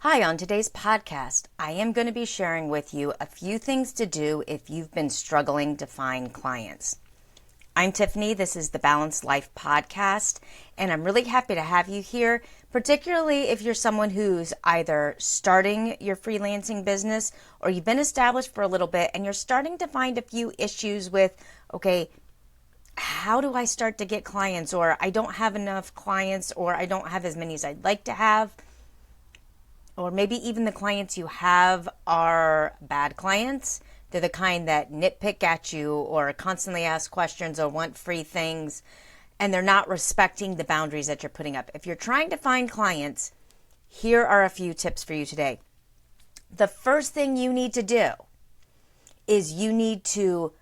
Hi, on today's podcast, I am going to be sharing with you a few things to do if you've been struggling to find clients. I'm Tiffany. This is the Balanced Life Podcast, and I'm really happy to have you here, particularly if you're someone who's either starting your freelancing business or you've been established for a little bit and you're starting to find a few issues with, okay, how do I start to get clients? Or I don't have enough clients, or I don't have as many as I'd like to have. Or maybe even the clients you have are bad clients. They're the kind that nitpick at you or constantly ask questions or want free things, and they're not respecting the boundaries that you're putting up. If you're trying to find clients, here are a few tips for you today. The first thing you need to do is you need to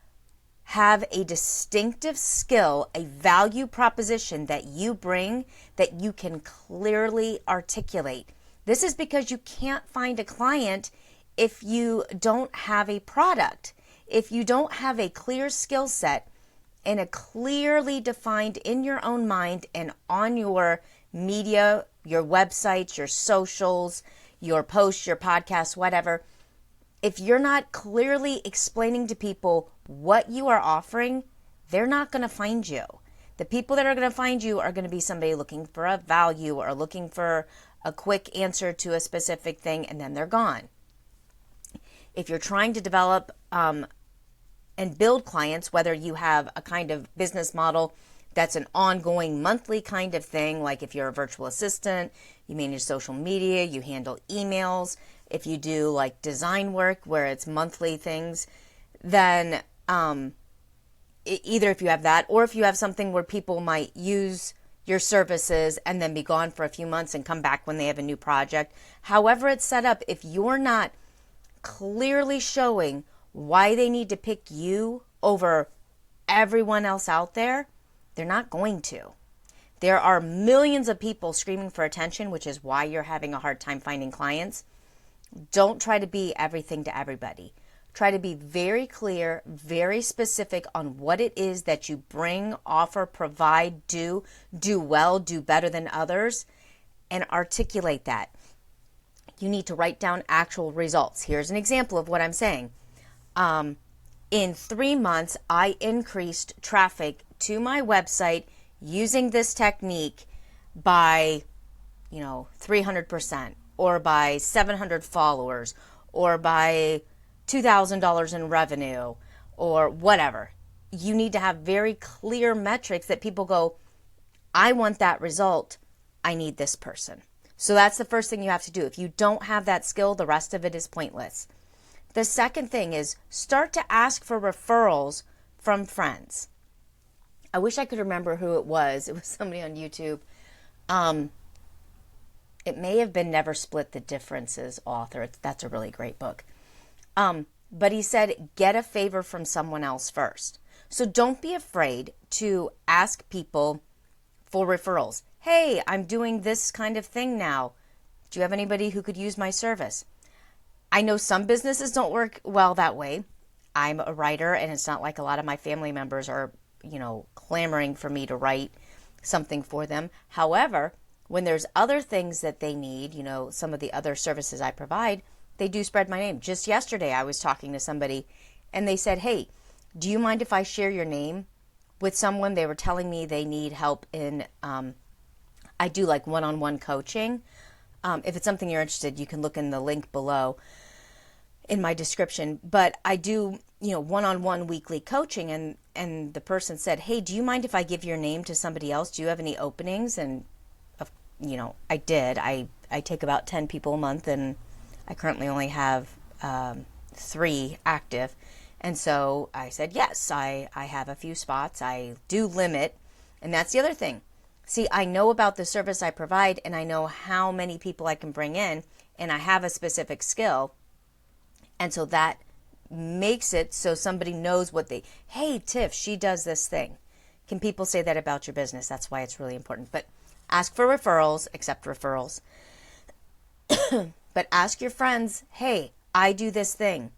have a distinctive skill, a value proposition that you bring that you can clearly articulate. This is because you can't find a client if you don't have a product, if you don't have a clear skill set and a clearly defined in your own mind and on your media, your websites, your socials, your posts, your podcasts, whatever. If you're not clearly explaining to people what you are offering, they're not going to find you. The people that are going to find you are going to be somebody looking for a value or looking for a quick answer to a specific thing, and then they're gone. If you're trying to develop and build clients, whether you have a kind of business model that's an ongoing monthly kind of thing, like if you're a virtual assistant, you manage social media, you handle emails, if you do like design work where it's monthly things, then either if you have that or if you have something where people might use your services and then be gone for a few months and come back when they have a new project. However it's set up, if you're not clearly showing why they need to pick you over everyone else out there, they're not going to. There are millions of people screaming for attention, which is why you're having a hard time finding clients. Don't try to be everything to everybody. Try to be very clear, very specific on what it is that you bring, offer, provide, do well, do better than others, and articulate that. You need to write down actual results. Here's an example of what I'm saying. In 3 months, I increased traffic to my website using this technique by, 300%, or by 700 followers, or by $2,000 in revenue, or whatever. You need to have very clear metrics that people go, I want that result. I need this person. So that's the first thing you have to do. If you don't have that skill, the rest of it is pointless. The second thing is start to ask for referrals from friends. I wish I could remember who it was. It was somebody on YouTube. It may have been Never Split the Difference's author. That's a really great book. But he said, get a favor from someone else first. So don't be afraid to ask people for referrals. Hey, I'm doing this kind of thing now. Do you have anybody who could use my service? I know some businesses don't work well that way. I'm a writer, and it's not like a lot of my family members are, clamoring for me to write something for them. However, when there's other things that they need, some of the other services I provide, they do spread my name. Just yesterday, I was talking to somebody and they said, hey, do you mind if I share your name with someone? They were telling me they need help in, I do like one-on-one coaching. If it's something you're interested, you can look in the link below in my description. But I do, one-on-one weekly coaching. And the person said, hey, do you mind if I give your name to somebody else? Do you have any openings? And, I did. I take about 10 people a month, and I currently only have 3 active. And so I said, yes, I have a few spots. I do limit. And that's the other thing. See, I know about the service I provide, and I know how many people I can bring in, and I have a specific skill. And so that makes it so somebody knows hey, Tiff, she does this thing. Can people say that about your business? That's why it's really important. But ask for referrals, accept referrals. But ask your friends, hey, I do this thing.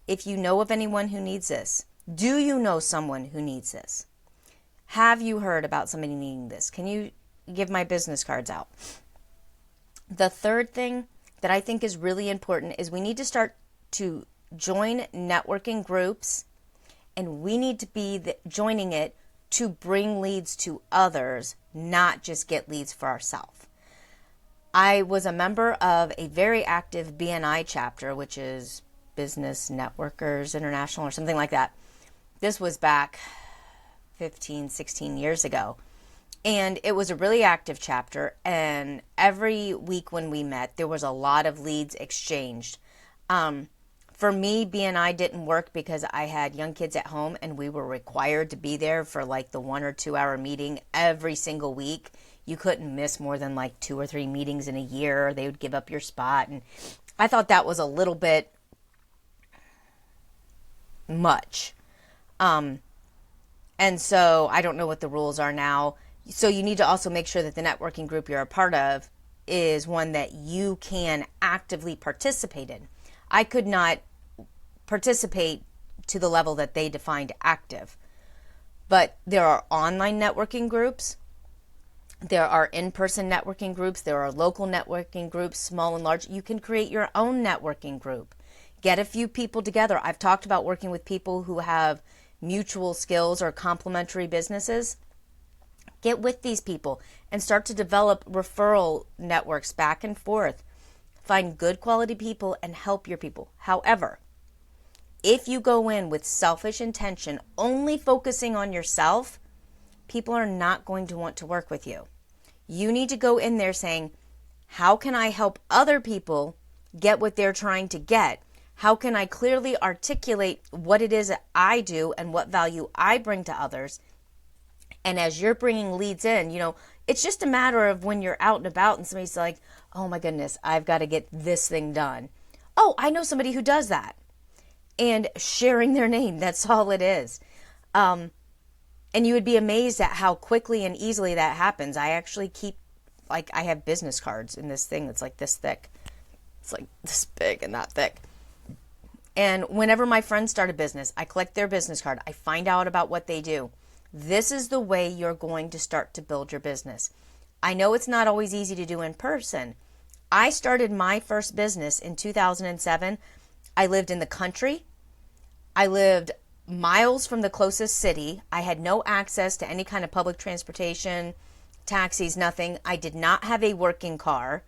If you know of anyone who needs this, do you know someone who needs this? Have you heard about somebody needing this? Can you give my business cards out? The third thing that I think is really important is we need to start to join networking groups, and we need to be joining it to bring leads to others, not just get leads for ourselves. I was a member of a very active BNI chapter, which is Business Networkers International or something like that. This was back 15, 16 years ago. And it was a really active chapter. And every week when we met, there was a lot of leads exchanged. For me, BNI didn't work because I had young kids at home and we were required to be there for like the 1 or 2 hour meeting every single week. You couldn't miss more than like 2 or 3 meetings in a year. They would give up your spot. And I thought that was a little bit much. And so I don't know what the rules are now. So you need to also make sure that the networking group you're a part of is one that you can actively participate in. I could not participate to the level that they defined active. But there are online networking groups. There are in-person networking groups. There are local networking groups, small and large. You can create your own networking group. Get a few people together. I've talked about working with people who have mutual skills or complementary businesses. Get with these people and start to develop referral networks back and forth. Find good quality people and help your people. However, if you go in with selfish intention, only focusing on yourself, people are not going to want to work with you. You need to go in there saying, how can I help other people get what they're trying to get? How can I clearly articulate what it is that I do and what value I bring to others? And as you're bringing leads in, it's just a matter of when you're out and about and somebody's like, oh my goodness, I've got to get this thing done. Oh, I know somebody who does that. And sharing their name, that's all it is. And you would be amazed at how quickly and easily that happens. I actually keep, I have business cards in this thing that's like this thick. It's like this big and that thick. And whenever my friends start a business, I collect their business card. I find out about what they do. This is the way you're going to start to build your business. I know it's not always easy to do in person. I started my first business in 2007. I lived in the country. I lived miles from the closest city. I had no access to any kind of public transportation, taxis, nothing. I did not have a working car.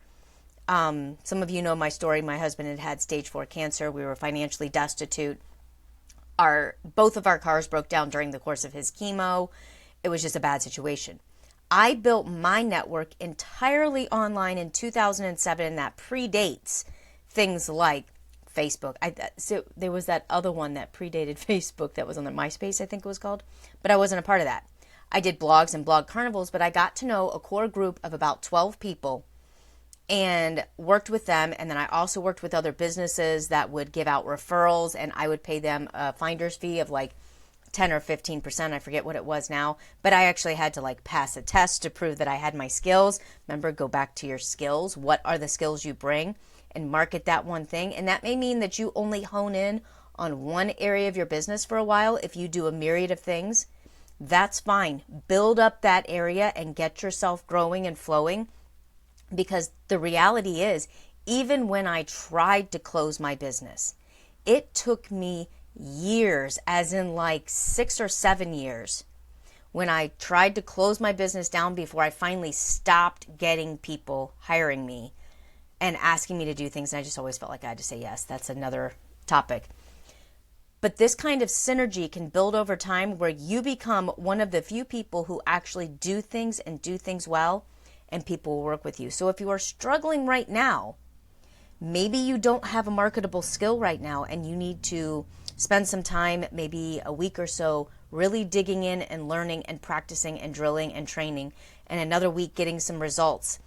Some of you know my story. My husband had stage 4 cancer. We were financially destitute. Both of our cars broke down during the course of his chemo. It was just a bad situation. I built my network entirely online in 2007, and that predates things like Facebook. So there was that other one that predated Facebook that was on the MySpace, I think it was called, but I wasn't a part of that. I did blogs and blog carnivals, but I got to know a core group of about 12 people and worked with them. And then I also worked with other businesses that would give out referrals, and I would pay them a finder's fee of like 10 or 15%. I forget what it was now, but I actually had to pass a test to prove that I had my skills. Remember, go back to your skills. What are the skills you bring? And market that one thing. And that may mean that you only hone in on one area of your business for a while. If you do a myriad of things, that's fine. Build up that area and get yourself growing and flowing. Because the reality is, even when I tried to close my business, it took me years, as in 6 or 7 years, when I tried to close my business down before I finally stopped getting people hiring me and asking me to do things. And I just always felt like I had to say yes. That's another topic. But this kind of synergy can build over time where you become one of the few people who actually do things and do things well, and people will work with you. So if you are struggling right now, maybe you don't have a marketable skill right now and you need to spend some time, maybe a week or so, really digging in and learning and practicing and drilling and training, and another week getting some results,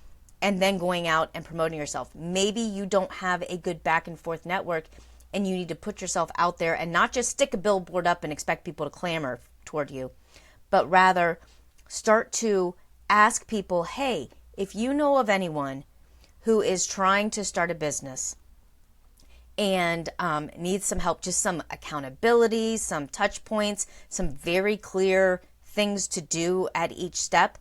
and then going out and promoting yourself. Maybe you don't have a good back and forth network and you need to put yourself out there and not just stick a billboard up and expect people to clamor toward you, but rather start to ask people, hey, if you know of anyone who is trying to start a business and needs some help, just some accountability, some touch points, some very clear things to do at each step,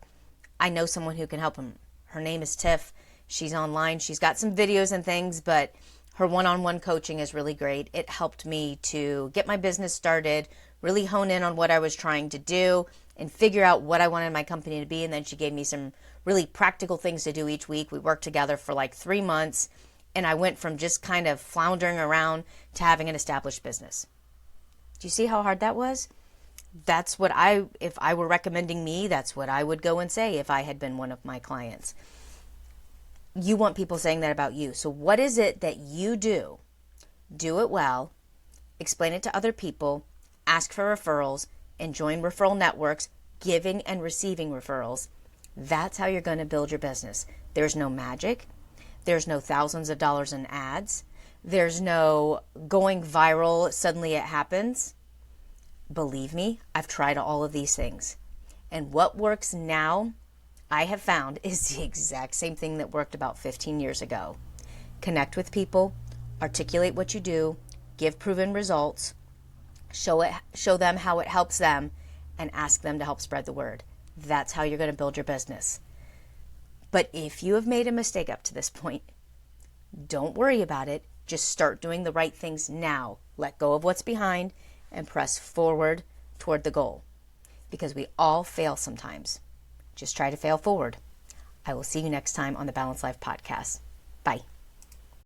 I know someone who can help them. Her name is Tiff. She's online. She's got some videos and things, but her one-on-one coaching is really great. It helped me to get my business started, really hone in on what I was trying to do, and figure out what I wanted my company to be. And then she gave me some really practical things to do each week. We worked together for like 3 months, and I went from just kind of floundering around to having an established business. Do you see how hard that was? That's what if I were recommending me, that's what I would go and say if I had been one of my clients. You want people saying that about you. So what is it that you do? Do it well, explain it to other people, ask for referrals, and join referral networks, giving and receiving referrals. That's how you're going to build your business. There's no magic. There's no thousands of dollars in ads. There's no going viral, suddenly it happens. Believe me, I've tried all of these things. And what works now, I have found, is the exact same thing that worked about 15 years ago. Connect with people, articulate what you do, give proven results, show them how it helps them, and ask them to help spread the word. That's how you're going to build your business. But if you have made a mistake up to this point, don't worry about it. Just start doing the right things now. Let go of what's behind and press forward toward the goal. Because we all fail sometimes. Just try to fail forward. I will see you next time on the Balanced Life Podcast. Bye.